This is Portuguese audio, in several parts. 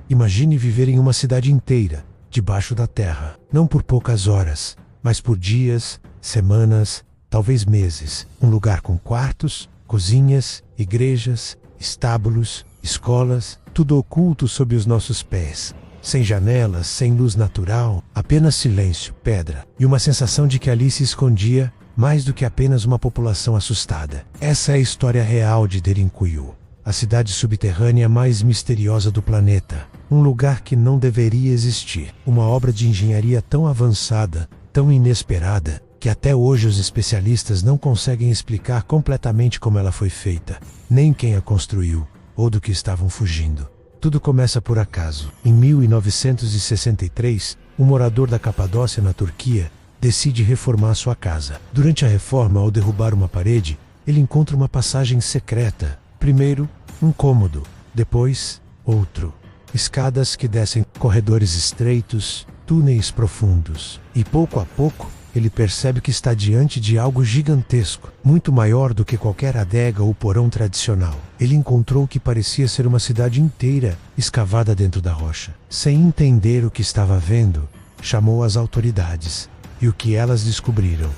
Imagine viver em uma cidade inteira, debaixo da terra, não por poucas horas, mas por dias, semanas, talvez meses. Um lugar com quartos, cozinhas, igrejas, estábulos, escolas, tudo oculto sob os nossos pés. Sem janelas, sem luz natural, apenas silêncio, pedra e uma sensação de que ali se escondia mais do que apenas uma população assustada. Essa é a história real de Derinkuyu, a cidade subterrânea mais misteriosa do planeta. Um lugar que não deveria existir. Uma obra de engenharia tão avançada, tão inesperada, que até hoje os especialistas não conseguem explicar completamente como ela foi feita, nem quem a construiu, ou do que estavam fugindo. Tudo começa por acaso. Em 1963, um morador da Capadócia, na Turquia, decide reformar sua casa. Durante a reforma, ao derrubar uma parede, ele encontra uma passagem secreta. Primeiro, um cômodo, depois, outro. Escadas que descem corredores estreitos, túneis profundos. E pouco a pouco, ele percebe que está diante de algo gigantesco, muito maior do que qualquer adega ou porão tradicional. Ele encontrou o que parecia ser uma cidade inteira, escavada dentro da rocha. Sem entender o que estava vendo, chamou as autoridades. E o que elas descobriram?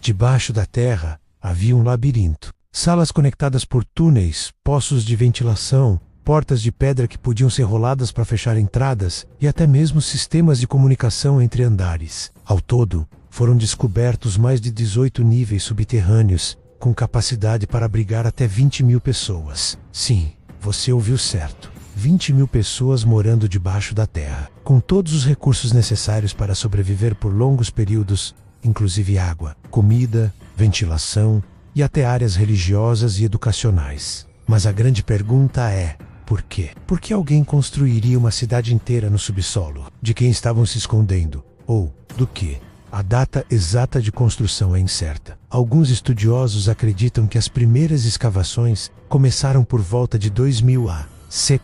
Debaixo da terra havia um labirinto. Salas conectadas por túneis, poços de ventilação, portas de pedra que podiam ser roladas para fechar entradas e até mesmo sistemas de comunicação entre andares. Ao todo, foram descobertos mais de 18 níveis subterrâneos, com capacidade para abrigar até 20.000 pessoas. Sim, você ouviu certo. 20.000 pessoas morando debaixo da terra, com todos os recursos necessários para sobreviver por longos períodos, inclusive água, comida, ventilação e até áreas religiosas e educacionais. Mas a grande pergunta é: por quê? Por que alguém construiria uma cidade inteira no subsolo? De quem estavam se escondendo? Ou do quê? A data exata de construção é incerta. Alguns estudiosos acreditam que as primeiras escavações começaram por volta de 2000 a.C.,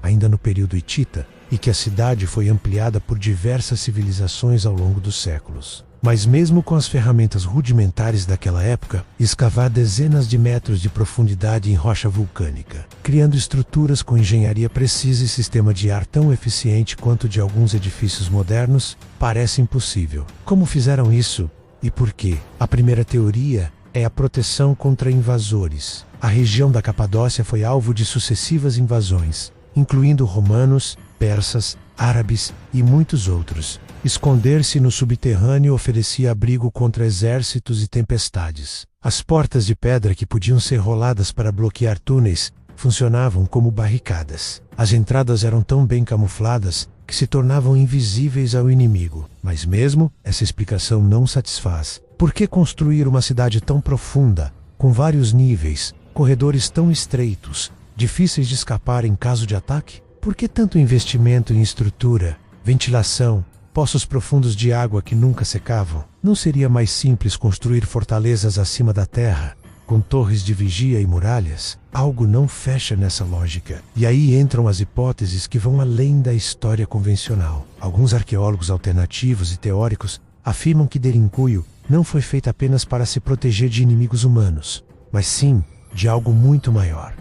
ainda no período hitita, e que a cidade foi ampliada por diversas civilizações ao longo dos séculos. Mas mesmo com as ferramentas rudimentares daquela época, escavar dezenas de metros de profundidade em rocha vulcânica, criando estruturas com engenharia precisa e sistema de ar tão eficiente quanto de alguns edifícios modernos, parece impossível. Como fizeram isso e por quê? A primeira teoria é a proteção contra invasores. A região da Capadócia foi alvo de sucessivas invasões, incluindo romanos, persas, árabes e muitos outros. Esconder-se no subterrâneo oferecia abrigo contra exércitos e tempestades. As portas de pedra que podiam ser roladas para bloquear túneis funcionavam como barricadas. As entradas eram tão bem camufladas que se tornavam invisíveis ao inimigo. Mas mesmo essa explicação não satisfaz. Por que construir uma cidade tão profunda, com vários níveis, corredores tão estreitos, difíceis de escapar em caso de ataque? Por que tanto investimento em estrutura, ventilação, poços profundos de água que nunca secavam? Não seria mais simples construir fortalezas acima da terra, com torres de vigia e muralhas? Algo não fecha nessa lógica. E aí entram as hipóteses que vão além da história convencional. Alguns arqueólogos alternativos e teóricos afirmam que Derinkuyu não foi feita apenas para se proteger de inimigos humanos, mas sim de algo muito maior.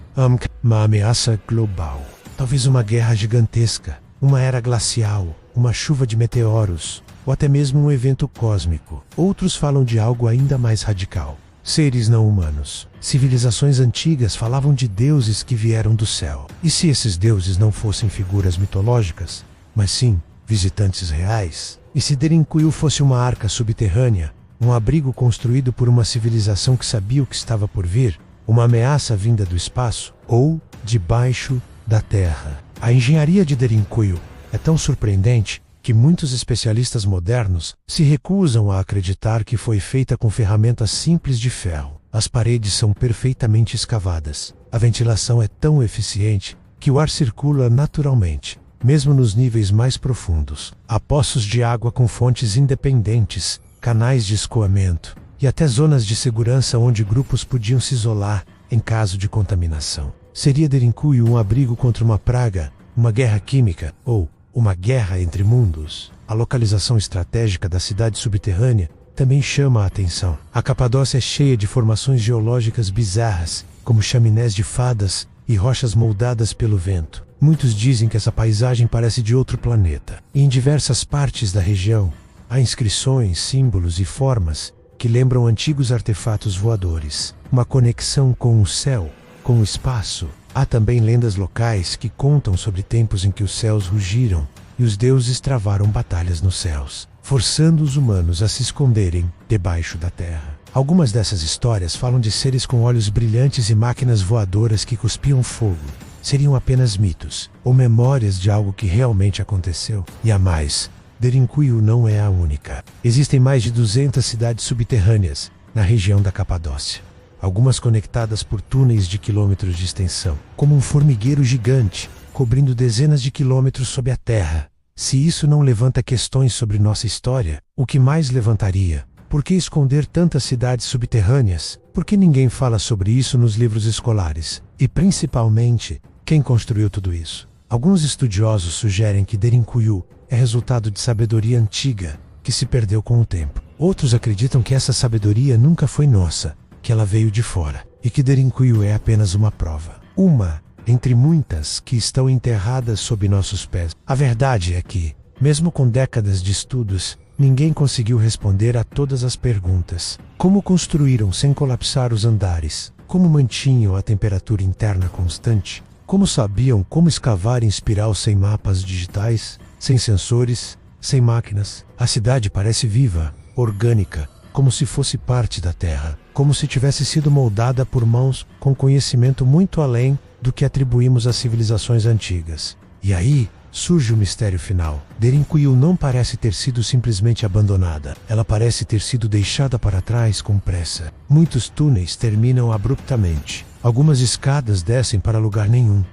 Uma ameaça global. Talvez uma guerra gigantesca, uma era glacial, uma chuva de meteoros, ou até mesmo um evento cósmico. Outros falam de algo ainda mais radical. Seres não humanos. Civilizações antigas falavam de deuses que vieram do céu. E se esses deuses não fossem figuras mitológicas, mas sim visitantes reais? E se Derinkuyu fosse uma arca subterrânea, um abrigo construído por uma civilização que sabia o que estava por vir, uma ameaça vinda do espaço, ou debaixo da terra? A engenharia de Derinkuyu é tão surpreendente que muitos especialistas modernos se recusam a acreditar que foi feita com ferramentas simples de ferro. As paredes são perfeitamente escavadas. A ventilação é tão eficiente que o ar circula naturalmente, mesmo nos níveis mais profundos. Há poços de água com fontes independentes, canais de escoamento e até zonas de segurança onde grupos podiam se isolar em caso de contaminação. Seria Derinkuyu um abrigo contra uma praga, uma guerra química ou uma guerra entre mundos? A localização estratégica da cidade subterrânea também chama a atenção. A Capadócia é cheia de formações geológicas bizarras, como chaminés de fadas e rochas moldadas pelo vento. Muitos dizem que essa paisagem parece de outro planeta. E em diversas partes da região, há inscrições, símbolos e formas que lembram antigos artefatos voadores. Uma conexão com o céu, com o espaço. Há também lendas locais que contam sobre tempos em que os céus rugiram e os deuses travaram batalhas nos céus, forçando os humanos a se esconderem debaixo da terra. Algumas dessas histórias falam de seres com olhos brilhantes e máquinas voadoras que cuspiam fogo. Seriam apenas mitos, ou memórias de algo que realmente aconteceu. E há mais, Derinkuyu não é a única. Existem mais de 200 cidades subterrâneas na região da Capadócia. Algumas conectadas por túneis de quilômetros de extensão, como um formigueiro gigante, cobrindo dezenas de quilômetros sob a terra. Se isso não levanta questões sobre nossa história, o que mais levantaria? Por que esconder tantas cidades subterrâneas? Por que ninguém fala sobre isso nos livros escolares? E principalmente, quem construiu tudo isso? Alguns estudiosos sugerem que Derinkuyu é resultado de sabedoria antiga, que se perdeu com o tempo. Outros acreditam que essa sabedoria nunca foi nossa, que ela veio de fora, e que Derinkuyu é apenas uma prova. Uma entre muitas que estão enterradas sob nossos pés. A verdade é que, mesmo com décadas de estudos, ninguém conseguiu responder a todas as perguntas. Como construíram sem colapsar os andares? Como mantinham a temperatura interna constante? Como sabiam como escavar em espiral sem mapas digitais, sem sensores, sem máquinas? A cidade parece viva, orgânica, como se fosse parte da terra, como se tivesse sido moldada por mãos com conhecimento muito além do que atribuímos às civilizações antigas. E aí surge o mistério final. Derinkuyu não parece ter sido simplesmente abandonada. Ela parece ter sido deixada para trás com pressa. Muitos túneis terminam abruptamente. Algumas escadas descem para lugar nenhum.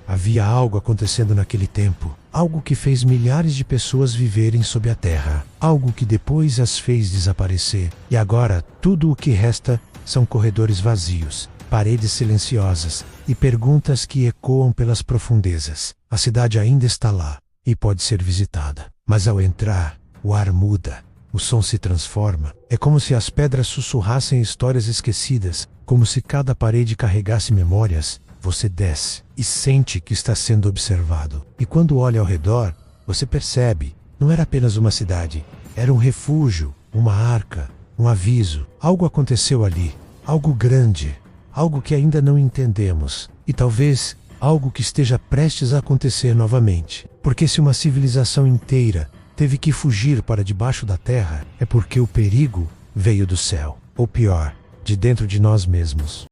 Havia algo acontecendo naquele tempo. Algo que fez milhares de pessoas viverem sob a terra. Algo que depois as fez desaparecer. E agora, tudo o que resta são corredores vazios, paredes silenciosas e perguntas que ecoam pelas profundezas. A cidade ainda está lá e pode ser visitada. Mas ao entrar, o ar muda. O som se transforma. É como se as pedras sussurrassem histórias esquecidas, como se cada parede carregasse memórias. Você desce e sente que está sendo observado. E quando olha ao redor, você percebe, não era apenas uma cidade, era um refúgio, uma arca, um aviso. Algo aconteceu ali, algo grande, algo que ainda não entendemos. E talvez algo que esteja prestes a acontecer novamente. Porque se uma civilização inteira teve que fugir para debaixo da terra, é porque o perigo veio do céu. Ou pior, de dentro de nós mesmos.